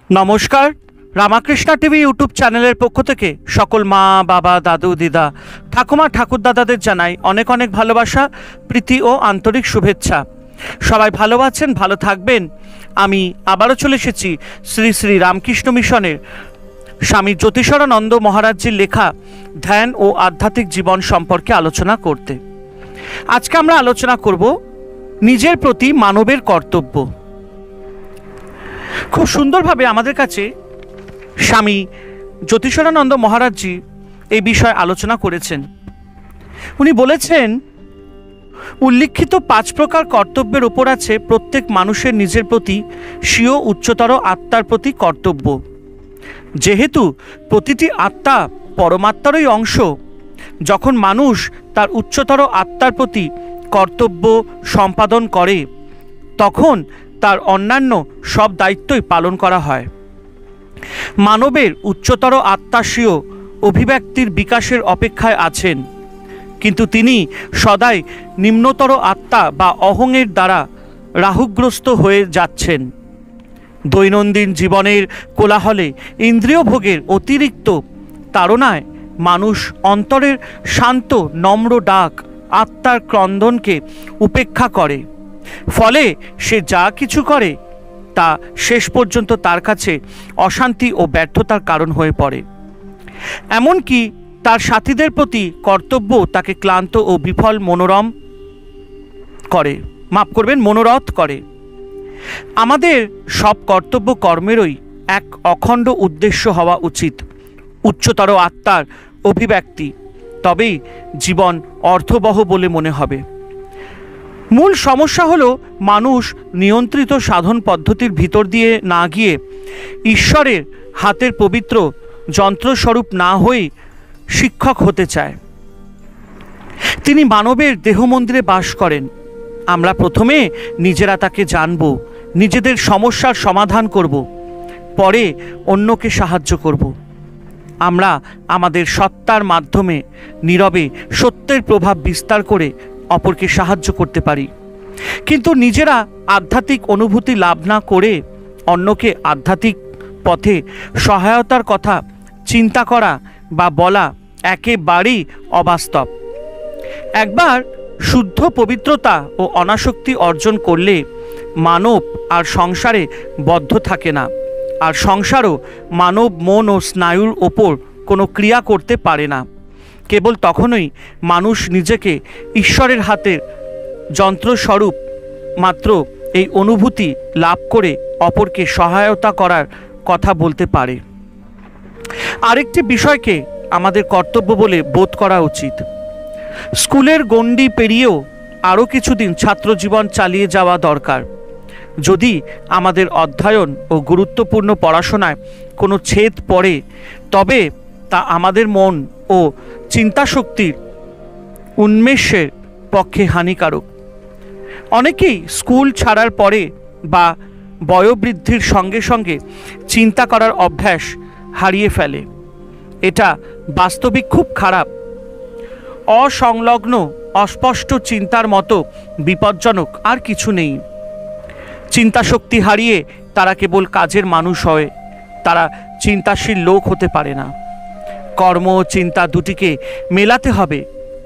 নমস্কার, Ramakrishna TV YouTube চ্যানেলের পক্ষ থেকে সকল মা বাবা দাদু দিদা ঠাকুমা ঠাকুরদাদাদের জানাই অনেক অনেক ভালোবাসা, প্রীতি ও আন্তরিক শুভেচ্ছা। সবাই ভালো আছেন, ভালো থাকবেন। আমি আবারও চলে এসেছি শ্রী শ্রী রামকৃষ্ণ মিশনের স্বামী জ্যোতিষানন্দ মহারাজজির লেখা ধ্যান ও আধ্যাত্মিক জীবন সম্পর্কে আলোচনা করতে। আজকে আমরা আলোচনা করব নিজের প্রতি মানবের কর্তব্য। খুব সুন্দরভাবে আমাদের কাছে স্বামী জ্যোতিষানন্দ মহারাজজি এই বিষয়ে আলোচনা করেছেন। উনি বলেছেন, উল্লিখিত 5 প্রকার কর্তব্যের উপর আছে প্রত্যেক মানুষের নিজের প্রতি স্বীয় উচ্চতর আত্মার প্রতি কর্তব্য। যেহেতু প্রতিটি আত্মা পরমাত্মারই অংশ, যখন মানুষ তার উচ্চতর আত্মার প্রতি কর্তব্য সম্পাদন করে তখন তার অন্যান্য সব দায়িত্বই পালন করা হয়। মানবের উচ্চতর আত্মা স্বীয় অভিব্যক্তির বিকাশের অপেক্ষায় আছেন, কিন্তু তিনি সদাই নিম্নতর আত্মা বা অহংয়ের দ্বারা রাহুগ্রস্ত হয়ে যাচ্ছেন। দৈনন্দিন জীবনের কোলাহলে ইন্দ্রিয় ভোগের অতিরিক্ত তাড়নায় মানুষ অন্তরের শান্ত নম্র ডাক আত্মার ক্রন্দনকে উপেক্ষা করে। ফলে সে যা কিছু করে তা শেষ পর্যন্ত তার কাছে অশান্তি ও ব্যর্থতার কারণ হয়ে পড়ে। এমনকি তার সাথীদের প্রতি কর্তব্য তাকে ক্লান্ত ও বিফল মনোরথ করে। আমাদের সব কর্তব্য কর্মেরই এক অখণ্ড উদ্দেশ্য হওয়া উচিত, উচ্চতর আত্মার অভিব্যক্তি। তবেই জীবন অর্থবহ বলে মনে হবে। মূল সমস্যা হলো মানুষ নিয়ন্ত্রিত সাধন পদ্ধতির ভিতর দিয়ে না গিয়ে ঈশ্বরের হাতের পবিত্র যন্ত্রস্বরূপ না হয়ে শিক্ষক হতে চায়। তিনি মানবের দেহ মন্দিরে বাস করেন। আমরা প্রথমে নিজেরা তাকে জানব, নিজেদের সমস্যার সমাধান করব, পরে অন্যকে সাহায্য করব। আমরা আমাদের সত্তার মাধ্যমে নীরবে সত্যের প্রভাব বিস্তার করে অপরকে সাহায্য করতে পারি। কিন্তু নিজেরা আধ্যাত্মিক অনুভূতি লাভ না করে অন্যকে আধ্যাত্মিক পথে সহায়তার কথা চিন্তা করা বা বলা একেবারেই অবাস্তব। একবার শুদ্ধ পবিত্রতা ও অনাসক্তি অর্জন করলে মানব আর সংসারে বদ্ধ থাকে না, আর সংসারও মানব মন ও স্নায়ুর ওপর কোনো ক্রিয়া করতে পারে না। কেবল তখনই মানুষ নিজেকে ঈশ্বরের হাতের যন্ত্রস্বরূপ মাত্র এই অনুভূতি লাভ করে অপরকে সহায়তা করার কথা বলতে পারে। আরেকটি বিষয়কে আমাদের কর্তব্য বলে বোধ করা উচিত। স্কুলের গণ্ডি পেরিয়েও আরও কিছুদিন ছাত্রজীবন চালিয়ে যাওয়া দরকার। যদি আমাদের অধ্যয়ন ও গুরুত্বপূর্ণ পড়াশোনায় কোনো ছেদ পড়ে, তবে তা আমাদের মন ও চিন্তাশক্তির উন্মেষের পক্ষে হানিকারক। অনেকেই স্কুল ছাড়ার পরে বা বয়োবৃদ্ধির সঙ্গে সঙ্গে চিন্তা করার অভ্যাস হারিয়ে ফেলে। এটা বাস্তবিক খুব খারাপ। অসংলগ্ন অস্পষ্ট চিন্তার মতো বিপজ্জনক আর কিছু নেই। চিন্তাশক্তি হারিয়ে তারা কেবল কাজের মানুষ হয়, তারা চিন্তাশীল লোক হতে পারে না। কর্ম ও চিন্তা দুটিকে মেলাতে হবে,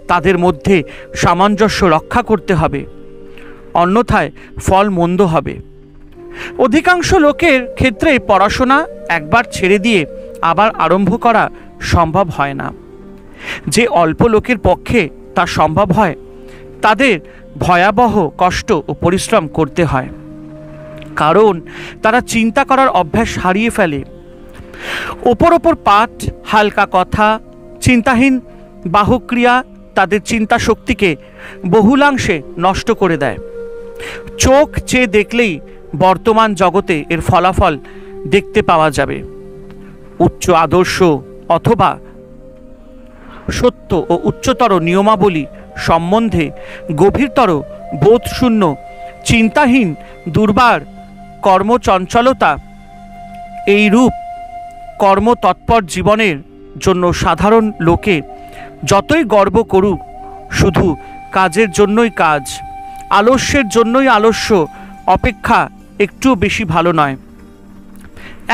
তাদের মধ্যে সামঞ্জস্য রক্ষা করতে হবে, অন্যথায় ফল মন্দ হবে। অধিকাংশ লোকের ক্ষেত্রে পড়াশোনা একবার ছেড়ে দিয়ে আবার আরম্ভ করা সম্ভব হয় না। যে অল্প লোকের পক্ষে তা সম্ভব হয়, তাদের ভয়াবহ কষ্ট ও পরিশ্রম করতে হয়, কারণ তারা চিন্তা করার অভ্যাস হারিয়ে ফেলে। ওপর পাঠ, হালকা কথা, চিন্তাহীন বাহুক্রিয়া তাদের চিন্তা শক্তিকে বহুলাংশে নষ্ট করে দেয়। চোখ চেয়ে দেখলেই বর্তমান জগতে এর ফলাফল দেখতে পাওয়া যাবে। উচ্চ আদর্শ অথবা সত্য ও উচ্চতর নিয়মাবলী সম্বন্ধে গভীরতর বোধশূন্য, চিন্তাহীন, দুর্বার কর্মচঞ্চলতা এই রূপ কর্মতৎপর জীবনের জন্য সাধারণ লোকে যতই গর্ব করুক, শুধু কাজের জন্যই কাজ, আলস্যের জন্যই আলস্য অপেক্ষা একটু বেশি ভালো নয়।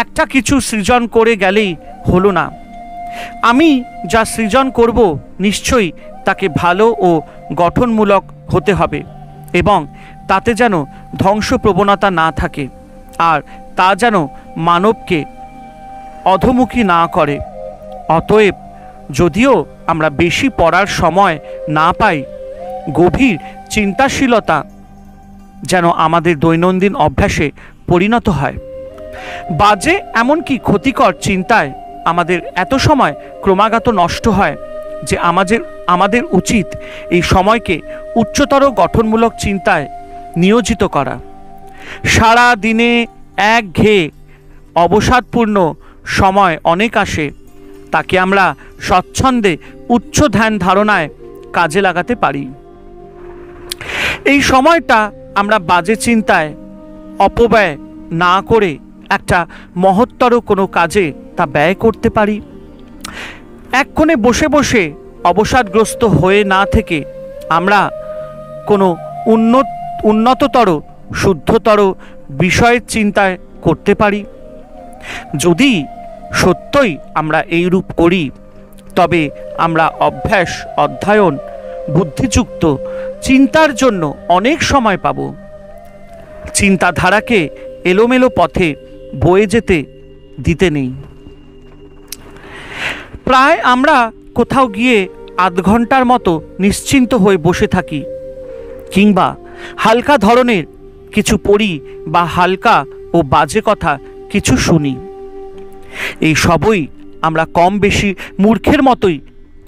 একটা কিছু সৃজন করে গেলেই হলো না। আমি যা সৃজন করব নিশ্চয়ই তাকে ভালো ও গঠনমূলক হতে হবে এবং তাতে যেন ধ্বংস প্রবণতা না থাকে, আর তা যেন মানবকে অধোমুখী না করে। অতএব যদিও আমরা বেশি পড়ার সময় না পাই, গভীর চিন্তাশীলতা যেন আমাদের দৈনন্দিন অভ্যাসে পরিণত হয়। বাজে এমনকি ক্ষতিকর চিন্তায় আমাদের এত সময় ক্রমাগত নষ্ট হয় যে আমাদের উচিত এই সময়কে উচ্চতর গঠনমূলক চিন্তায় নিয়োজিত করা। সারা দিনে একঘেয়ে অবসাদপূর্ণ সময় অনেক আসে, তাকে আমরা স্বচ্ছন্দে উচ্চ ধ্যান ধারণায় কাজে লাগাতে পারি। এই সময়টা আমরা বাজে চিন্তায় অপব্যয় না করে একটা মহত্তর কোনো কাজে তা ব্যয় করতে পারি। এক কোণে বসে বসে অবসাদগ্রস্ত হয়ে না থেকে আমরা কোনো উন্নততর শুদ্ধতর বিষয়ের চিন্তায় করতে পারি। যদি সত্যই আমরা এইরূপ করি, তবে আমরা অভ্যাস, অধ্যয়ন, বুদ্ধিযুক্ত চিন্তার জন্য অনেক সময় পাব। চিন্তাধারাকে এলোমেলো পথে বয়ে যেতে দিতে নেই। প্রায় আমরা কোথাও গিয়ে আধ ঘন্টার মতো নিশ্চিন্ত হয়ে বসে থাকি, কিংবা হালকা ধরনের কিছু পড়ি বা হালকা ও বাজে কথা কিছু শুনি। এই সবই আমরা কম বেশি মূর্খের মতোই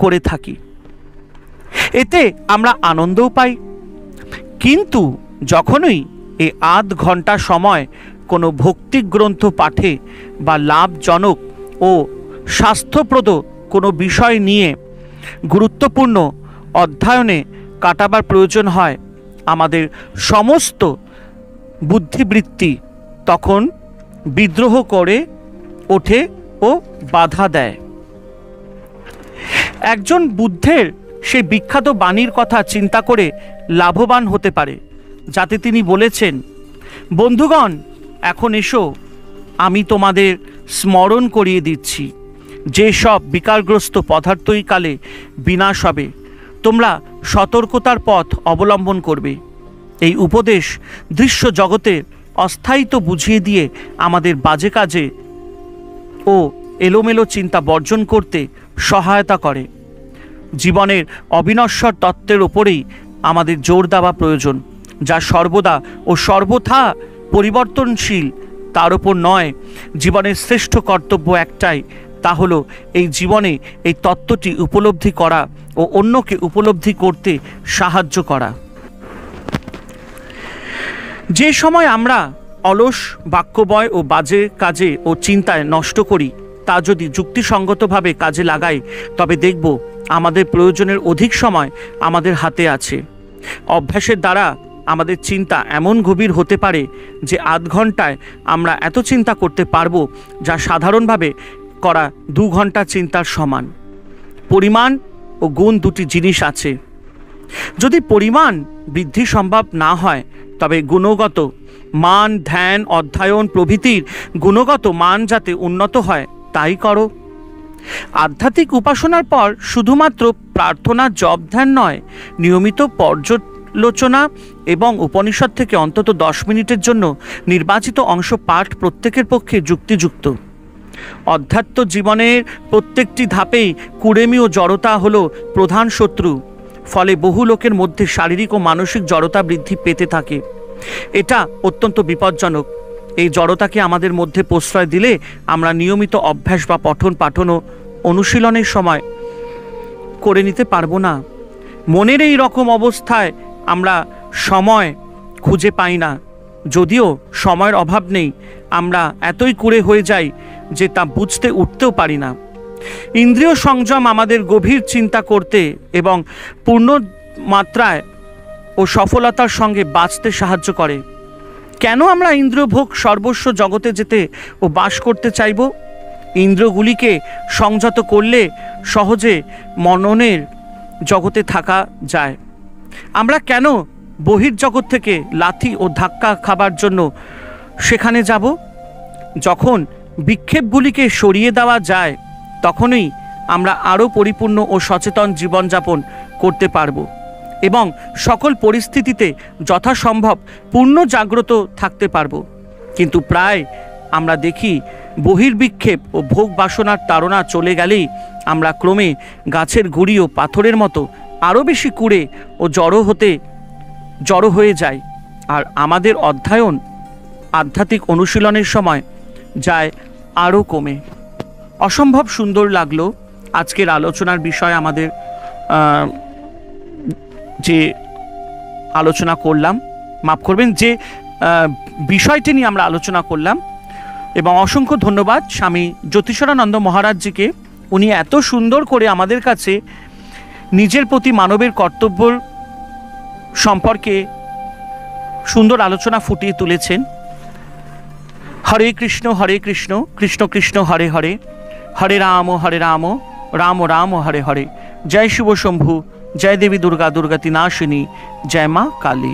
করে থাকি। এতে আমরা আনন্দও পাই। কিন্তু যখনই এই আধ ঘন্টা সময় কোনো ভক্তিগ্রন্থ পাঠে বা লাভজনক ও স্বাস্থ্যপ্রদ কোনো বিষয় নিয়ে গুরুত্বপূর্ণ অধ্যয়নে কাটাবার প্রয়োজন হয়, আমাদের সমস্ত বুদ্ধিবৃত্তি তখন বিদ্রোহ করে ওঠে ও বাধা দেয়। একজন বুদ্ধের সেই বিখ্যাত বাণীর কথা চিন্তা করে লাভবান হতে পারে, যাতে তিনি বলেছেন, বন্ধুগণ, এখন এসো, আমি তোমাদের স্মরণ করিয়ে দিচ্ছি যে সব বিকারগ্রস্ত পদার্থই কালে বিনাশ হবে, তোমরা সতর্কতার পথ অবলম্বন করবে। এই উপদেশ দৃশ্য জগতের অস্থায়িত্ব বুঝিয়ে দিয়ে আমাদের বাজে কাজে ও এলোমেলো চিন্তা বর্জন করতে সহায়তা করে। জীবনের অবিনশ্বর তত্ত্বের ওপরেই আমাদের জোর দেওয়া প্রয়োজন, যা সর্বদা ও সর্বথা পরিবর্তনশীল। তার উপর নয়। জীবনের শ্রেষ্ঠ কর্তব্য একটাই, তা হলো এই জীবনে এই তত্ত্বটি উপলব্ধি করা ও অন্যকে উপলব্ধি করতে সাহায্য করা। যে সময় আমরা অলস বাক্যবয় ও বাজে কাজে ও চিন্তায় নষ্ট করি, তা যদি যুক্তিসঙ্গতভাবে কাজে লাগাই, তবে দেখব আমাদের প্রয়োজনের অধিক সময় আমাদের হাতে আছে। অভ্যাসের দ্বারা আমাদের চিন্তা এমন গভীর হতে পারে যে আধ ঘন্টায় আমরা এত চিন্তা করতে পারবো, যা সাধারণভাবে করা 2 ঘন্টা চিন্তার সমান। পরিমাণ ও গুণ দুটি জিনিস আছে। যদি পরিমাণ বৃদ্ধি সম্ভব না হয়, তবে গুণগত মান, ধ্যান, অধ্যয়ন প্রভৃতির গুণগত মান যাতে উন্নত হয় তাই করো। আধ্যাত্মিক উপাসনার পর শুধুমাত্র প্রার্থনা, জপ, ধ্যান নয়, নিয়মিত পর্যালোচনা এবং উপনিষদ থেকে অন্তত 10 মিনিটের জন্য নির্বাচিত অংশ পাঠ প্রত্যেকের পক্ষে যুক্তিযুক্ত। অধ্যাত্ম জীবনের প্রত্যেকটি ধাপেই কুড়েমি ও জড়তা হলো প্রধান শত্রু। ফলে বহু লোকের মধ্যে শারীরিক ও মানসিক জড়তা বৃদ্ধি পেতে থাকে। এটা অত্যন্ত বিপজ্জনক। এই জড়তাকে আমাদের মধ্যে প্রশ্রয় দিলে আমরা নিয়মিত অভ্যাস বা পঠন পাঠন ও অনুশীলনের সময় করে নিতে পারবো না। মনের এই রকম অবস্থায় আমরা সময় খুঁজে পাই না। যদিও সময়ের অভাব নেই, আমরা এতই কুঁড়ে হয়ে যাই যে তা বুঝতে উঠতেও পারি না। ইন্দ্রিয় সংযম আমাদের গভীর চিন্তা করতে এবং পূর্ণ মাত্রায় ও সফলতার সঙ্গে বাঁচতে সাহায্য করে। কেন আমরা ইন্দ্রিয় ভোগ সর্বস্ব জগতে যেতে ও বাস করতে চাইব? ইন্দ্রিয়গুলিকে সংযত করলে সহজে মননের জগতে থাকা যায়। আমরা কেন বহির্জগৎ থেকে লাথি ও ধাক্কা খাবার জন্য সেখানে যাব? যখন বিক্ষেপগুলিকে সরিয়ে দেওয়া যায়, তখনই আমরা আরও পরিপূর্ণ ও সচেতন জীবনযাপন করতে পারব এবং সকল পরিস্থিতিতে যথাসম্ভব পূর্ণ জাগ্রত থাকতে পারব। কিন্তু প্রায় আমরা দেখি বহির্বিক্ষেপ ও ভোগ বাসনার তাড়না চলে গেলেই আমরা ক্রমে গাছের গুঁড়ি ও পাথরের মতো আরও বেশি কুঁড়ে ও জড়ো হয়ে যায়, আর আমাদের অধ্যয়ন আধ্যাত্মিক অনুশীলনের সময় যায় আরও কমে। অসম্ভব সুন্দর লাগলো আজকের আলোচনার বিষয়, আমাদের যে আলোচনা করলাম, মাফ করবেন, যে বিষয়টি নিয়ে আমরা আলোচনা করলাম। এবং অসংখ্য ধন্যবাদ স্বামী জ্যোতিষানন্দ মহারাজজিকে। উনি এত সুন্দর করে আমাদের কাছে নিজের প্রতি মানবের কর্তব্যর সম্পর্কে সুন্দর আলোচনা ফুটিয়ে তুলেছেন। হরে কৃষ্ণ কৃষ্ণ কৃষ্ণ হরে হরে, হরে রাম রাম রাম হরে হরে। জয় শিব শম্ভু, জয় দেবী দুর্গা দুর্গাতি নাশিনী, জয় মা কালী।